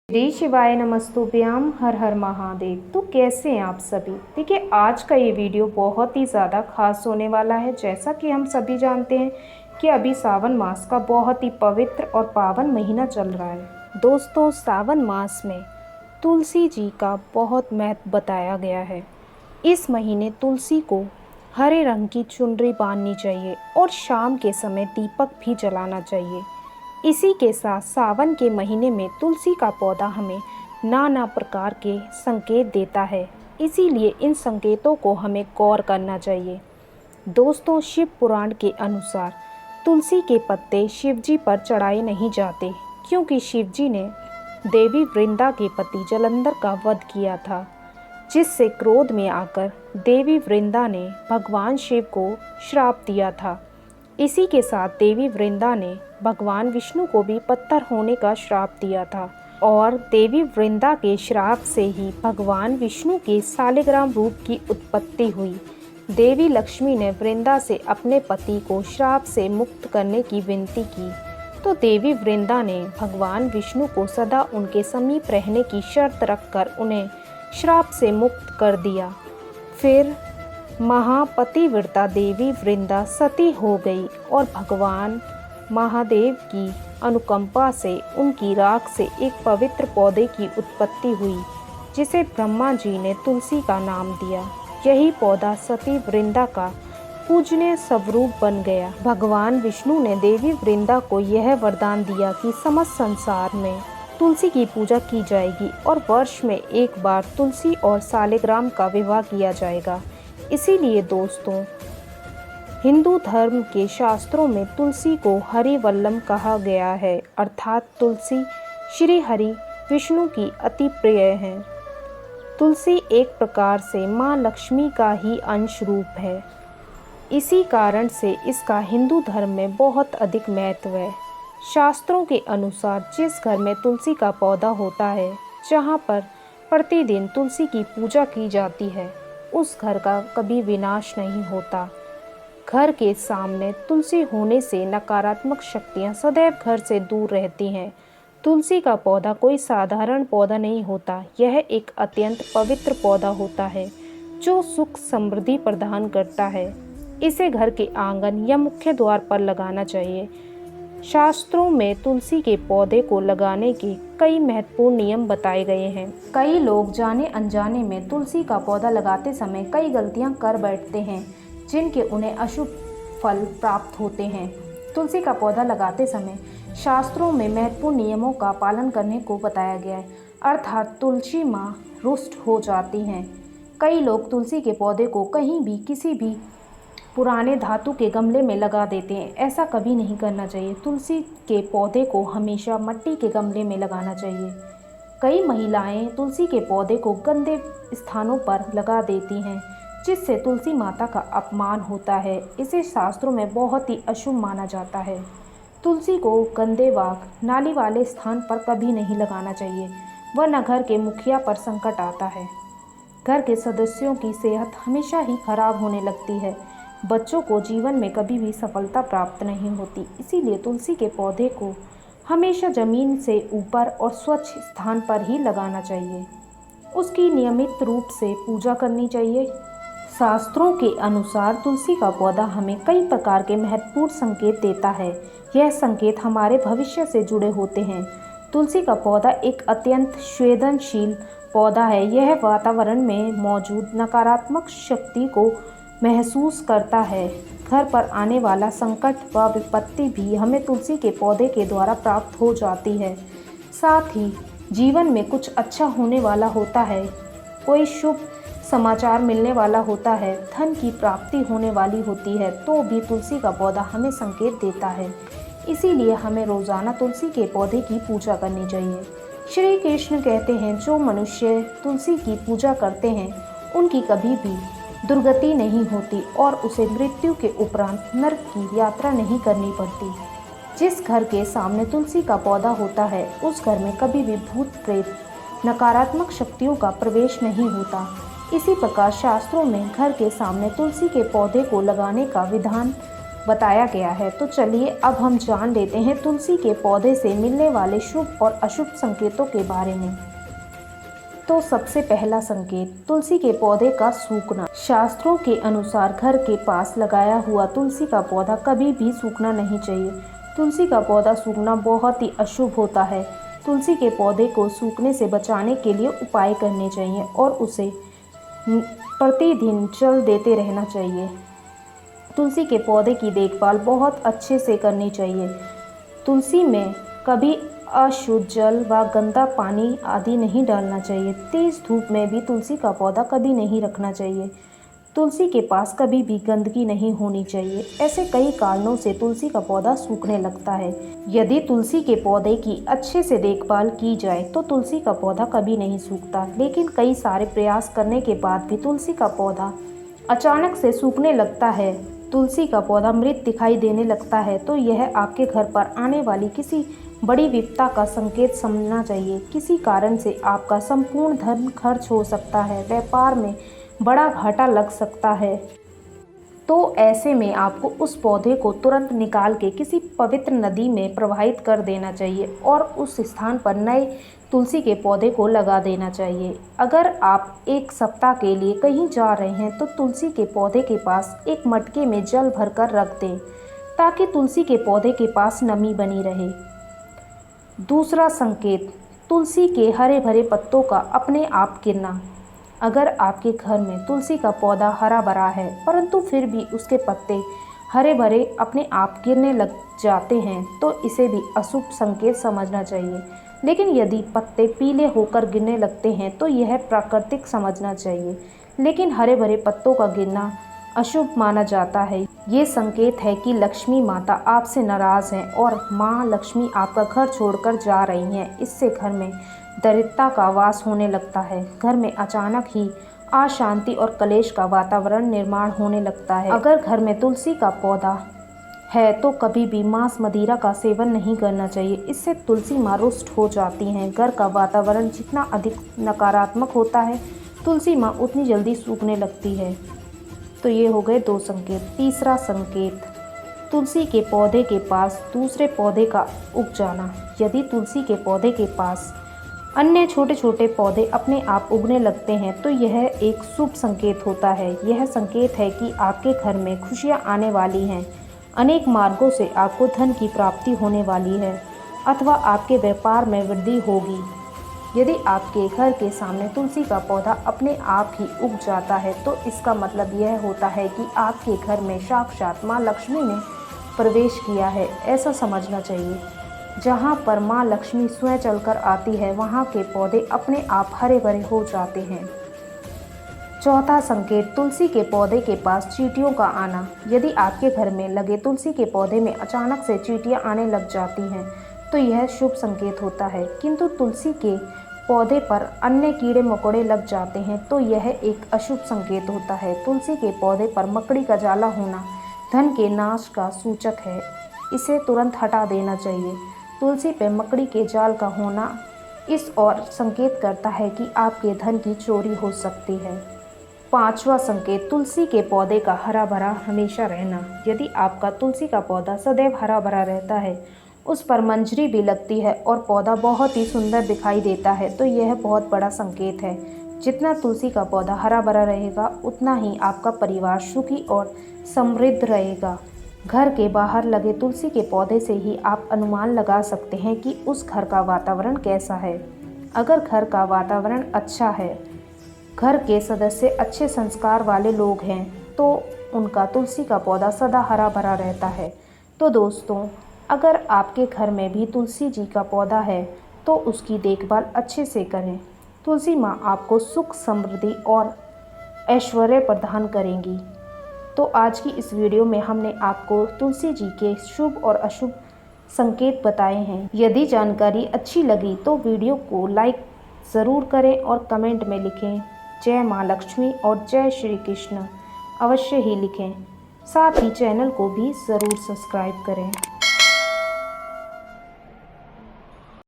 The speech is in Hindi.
श्री शिवाय नमस्तुभ्याम। हर हर महादेव। तो कैसे हैं आप सभी। देखिए, आज का ये वीडियो बहुत ही ज़्यादा खास होने वाला है। जैसा कि हम सभी जानते हैं कि अभी सावन मास का बहुत ही पवित्र और पावन महीना चल रहा है। दोस्तों, सावन मास में तुलसी जी का बहुत महत्व बताया गया है। इस महीने तुलसी को हरे रंग की चुनरी बांधनी चाहिए और शाम के समय दीपक भी जलाना चाहिए। इसी के साथ सावन के महीने में तुलसी का पौधा हमें नाना प्रकार के संकेत देता है, इसीलिए इन संकेतों को हमें गौर करना चाहिए। दोस्तों, शिव पुराण के अनुसार तुलसी के पत्ते शिवजी पर चढ़ाए नहीं जाते, क्योंकि शिवजी ने देवी वृंदा के पति जलंधर का वध किया था, जिससे क्रोध में आकर देवी वृंदा ने भगवान शिव को श्राप दिया था। इसी के साथ देवी वृंदा ने भगवान विष्णु को भी पत्थर होने का श्राप दिया था और देवी वृंदा के श्राप से ही भगवान विष्णु के शालिग्राम रूप की उत्पत्ति हुई। देवी लक्ष्मी ने वृंदा से अपने पति को श्राप से मुक्त करने की विनती की, तो देवी वृंदा ने भगवान विष्णु को सदा उनके समीप रहने की शर्त रखकर उन्हें श्राप से मुक्त कर दिया। फिर महापतिव्रता देवी वृंदा सती हो गई और भगवान महादेव की अनुकंपा से उनकी राख से एक पवित्र पौधे की उत्पत्ति हुई, जिसे ब्रह्मा जी ने तुलसी का नाम दिया। यही पौधा सती वृंदा का पूजनीय स्वरूप बन गया। भगवान विष्णु ने देवी वृंदा को यह वरदान दिया कि समस्त संसार में तुलसी की पूजा की जाएगी और वर्ष में एक बार तुलसी और शालिग्राम का विवाह किया जाएगा। इसीलिए दोस्तों, हिंदू धर्म के शास्त्रों में तुलसी को हरिवल्लम कहा गया है, अर्थात तुलसी श्री हरि विष्णु की अति प्रिय है। तुलसी एक प्रकार से माँ लक्ष्मी का ही अंश रूप है। इसी कारण से इसका हिंदू धर्म में बहुत अधिक महत्व है। शास्त्रों के अनुसार जिस घर में तुलसी का पौधा होता है, जहाँ पर प्रतिदिन तुलसी की पूजा की जाती है, उस घर का कभी विनाश नहीं होता। घर के सामने तुलसी होने से नकारात्मक शक्तियाँ सदैव घर से दूर रहती हैं। तुलसी का पौधा कोई साधारण पौधा नहीं होता, यह एक अत्यंत पवित्र पौधा होता है जो सुख समृद्धि प्रदान करता है। इसे घर के आंगन या मुख्य द्वार पर लगाना चाहिए। शास्त्रों में तुलसी के पौधे को लगाने के कई महत्वपूर्ण नियम बताए गए हैं। कई लोग जाने अनजाने में तुलसी का पौधा लगाते समय कई गलतियां कर बैठते हैं, जिनके उन्हें अशुभ फल प्राप्त होते हैं। तुलसी का पौधा लगाते समय शास्त्रों में महत्वपूर्ण नियमों का पालन करने को बताया गया है, अर्थात तुलसी माँ रुष्ट हो जाती हैं। कई लोग तुलसी के पौधे को कहीं भी किसी भी पुराने धातु के गमले में लगा देते हैं। ऐसा कभी नहीं करना चाहिए। तुलसी के पौधे को हमेशा मिट्टी के गमले में लगाना चाहिए। कई महिलाएं तुलसी के पौधे को गंदे स्थानों पर लगा देती हैं, जिससे तुलसी माता का अपमान होता है। इसे शास्त्रों में बहुत ही अशुभ माना जाता है। तुलसी को गंदे वाग नाली वाले स्थान पर कभी नहीं लगाना चाहिए, वरना घर के मुखिया पर संकट आता है। घर के सदस्यों की सेहत हमेशा ही खराब होने लगती है। बच्चों को जीवन में कभी भी सफलता प्राप्त नहीं होती। इसीलिए तुलसी के पौधे को हमेशा जमीन से ऊपर और स्वच्छ स्थान पर ही लगाना चाहिए। उसकी नियमित रूप से पूजा करनी चाहिए। शास्त्रों के अनुसार तुलसी का पौधा हमें कई प्रकार के महत्वपूर्ण संकेत देता है। यह संकेत हमारे भविष्य से जुड़े होते हैं। तुलसी का पौधा एक अत्यंत संवेदनशील पौधा है। यह वातावरण में मौजूद नकारात्मक शक्ति को महसूस करता है। घर पर आने वाला संकट व विपत्ति भी हमें तुलसी के पौधे के द्वारा प्राप्त हो जाती है। साथ ही जीवन में कुछ अच्छा होने वाला होता है, कोई शुभ समाचार मिलने वाला होता है, धन की प्राप्ति होने वाली होती है, तो भी तुलसी का पौधा हमें संकेत देता है। इसीलिए हमें रोज़ाना तुलसी के पौधे की पूजा करनी चाहिए। श्री कृष्ण कहते हैं, जो मनुष्य तुलसी की पूजा करते हैं उनकी कभी भी दुर्गति नहीं होती और उसे मृत्यु के उपरांत नरक की यात्रा नहीं करनी पड़ती। जिस घर के सामने तुलसी का पौधा होता है, उस घर में कभी भी भूत प्रेत नकारात्मक शक्तियों का प्रवेश नहीं होता। इसी प्रकार शास्त्रों में घर के सामने तुलसी के पौधे को लगाने का विधान बताया गया है। तो चलिए अब हम जान लेते हैं तुलसी के पौधे से मिलने वाले शुभ और अशुभ संकेतों के बारे में। तो सबसे पहला संकेत, तुलसी के पौधे का सूखना। शास्त्रों के अनुसार घर के पास लगाया हुआ तुलसी का पौधा कभी भी सूखना नहीं चाहिए। तुलसी का पौधा सूखना बहुत ही अशुभ होता है। तुलसी के पौधे को सूखने से बचाने के लिए उपाय करने चाहिए और उसे प्रतिदिन जल देते रहना चाहिए। तुलसी के पौधे की देखभाल बहुत अच्छे से करनी चाहिए। तुलसी में कभी अशुद्ध जल व गंदा पानी आदि नहीं डालना चाहिए। तेज धूप में भी तुलसी का पौधा कभी नहीं रखना चाहिए। तुलसी के पास कभी भी गंदगी नहीं होनी चाहिए। ऐसे कई कारणों से तुलसी का पौधा सूखने लगता है। यदि तुलसी के पौधे की अच्छे से देखभाल की जाए तो तुलसी का पौधा कभी नहीं सूखता, लेकिन कई सारे प्रयास करने के बाद भी तुलसी का पौधा अचानक से सूखने लगता है, तुलसी का पौधा मृत दिखाई देने लगता है, तो यह आपके घर पर आने वाली किसी बड़ी विपदा का संकेत समझना चाहिए। किसी कारण से आपका संपूर्ण धन खर्च हो सकता है, व्यापार में बड़ा घाटा लग सकता है। तो ऐसे में आपको उस पौधे को तुरंत निकाल के किसी पवित्र नदी में प्रवाहित कर देना चाहिए और उस स्थान पर नए तुलसी के पौधे को लगा देना चाहिए। अगर आप एक सप्ताह के लिए कहीं जा रहे हैं तो तुलसी के पौधे के पास एक मटके में जल भरकर रख दें, ताकि तुलसी के पौधे के पास नमी बनी रहे। दूसरा संकेत, तुलसी के हरे भरे पत्तों का अपने आप गिरना। अगर आपके घर में तुलसी का पौधा हरा भरा है परंतु फिर भी उसके पत्ते हरे भरे अपने आप गिरने लग जाते हैं, तो इसे भी अशुभ संकेत समझना चाहिए। लेकिन यदि पत्ते पीले होकर गिरने लगते हैं तो यह प्राकृतिक समझना चाहिए, लेकिन हरे भरे पत्तों का गिरना अशुभ माना जाता है। ये संकेत है कि लक्ष्मी माता आपसे नाराज़ हैं और माँ लक्ष्मी आपका घर छोड़कर जा रही हैं। इससे घर में दरिद्रता का वास होने लगता है। घर में अचानक ही अशांति और कलेश का वातावरण निर्माण होने लगता है। अगर घर में तुलसी का पौधा है तो कभी भी मांस मदिरा का सेवन नहीं करना चाहिए, इससे तुलसी माँ रुष्ट हो जाती हैं। घर का वातावरण जितना अधिक नकारात्मक होता है, तुलसी माँ उतनी जल्दी सूखने लगती है। तो ये हो गए 2 संकेत। तीसरा संकेत, तुलसी के पौधे के पास दूसरे पौधे का उग जाना। यदि तुलसी के पौधे के पास अन्य छोटे छोटे पौधे अपने आप उगने लगते हैं तो यह एक शुभ संकेत होता है। यह संकेत है कि आपके घर में खुशियां आने वाली हैं। अनेक मार्गों से आपको धन की प्राप्ति होने वाली है अथवा आपके व्यापार में वृद्धि होगी। यदि आपके घर के सामने तुलसी का पौधा अपने आप ही उग जाता है तो इसका मतलब यह होता है कि आपके घर में साक्षात माँ लक्ष्मी ने प्रवेश किया है, ऐसा समझना चाहिए। जहाँ पर माँ लक्ष्मी स्वयं चलकर आती है वहाँ के पौधे अपने आप हरे भरे हो जाते हैं। चौथा संकेत, तुलसी के पौधे के पास चींटियों का आना। यदि आपके घर में लगे तुलसी के पौधे में अचानक से चींटियाँ आने लग जाती हैं तो यह शुभ संकेत होता है, किंतु तुलसी के पौधे पर अन्य कीड़े मकोड़े लग जाते हैं तो यह एक अशुभ संकेत होता है। तुलसी के पौधे पर मकड़ी का जाला होना धन के नाश का सूचक है, इसे तुरंत हटा देना चाहिए। तुलसी पे मकड़ी के जाल का होना इस ओर संकेत करता है कि आपके धन की चोरी हो सकती है। 5वां संकेत, तुलसी के पौधे का हरा भरा हमेशा रहना। यदि आपका तुलसी का पौधा सदैव हरा भरा रहता है, उस पर मंजरी भी लगती है और पौधा बहुत ही सुंदर दिखाई देता है, तो यह बहुत बड़ा संकेत है। जितना तुलसी का पौधा हरा भरा रहेगा उतना ही आपका परिवार सुखी और समृद्ध रहेगा। घर के बाहर लगे तुलसी के पौधे से ही आप अनुमान लगा सकते हैं कि उस घर का वातावरण कैसा है। अगर घर का वातावरण अच्छा है, घर के सदस्य अच्छे संस्कार वाले लोग हैं, तो उनका तुलसी का पौधा सदा हरा भरा रहता है। तो दोस्तों, अगर आपके घर में भी तुलसी जी का पौधा है तो उसकी देखभाल अच्छे से करें। तुलसी माँ आपको सुख, समृद्धि और ऐश्वर्य प्रदान करेंगी। तो आज की इस वीडियो में हमने आपको तुलसी जी के शुभ और अशुभ संकेत बताए हैं। यदि जानकारी अच्छी लगी तो वीडियो को लाइक ज़रूर करें और कमेंट में लिखें जय माँ लक्ष्मी और जय श्री कृष्ण अवश्य ही लिखें। साथ ही चैनल को भी ज़रूर सब्सक्राइब करें।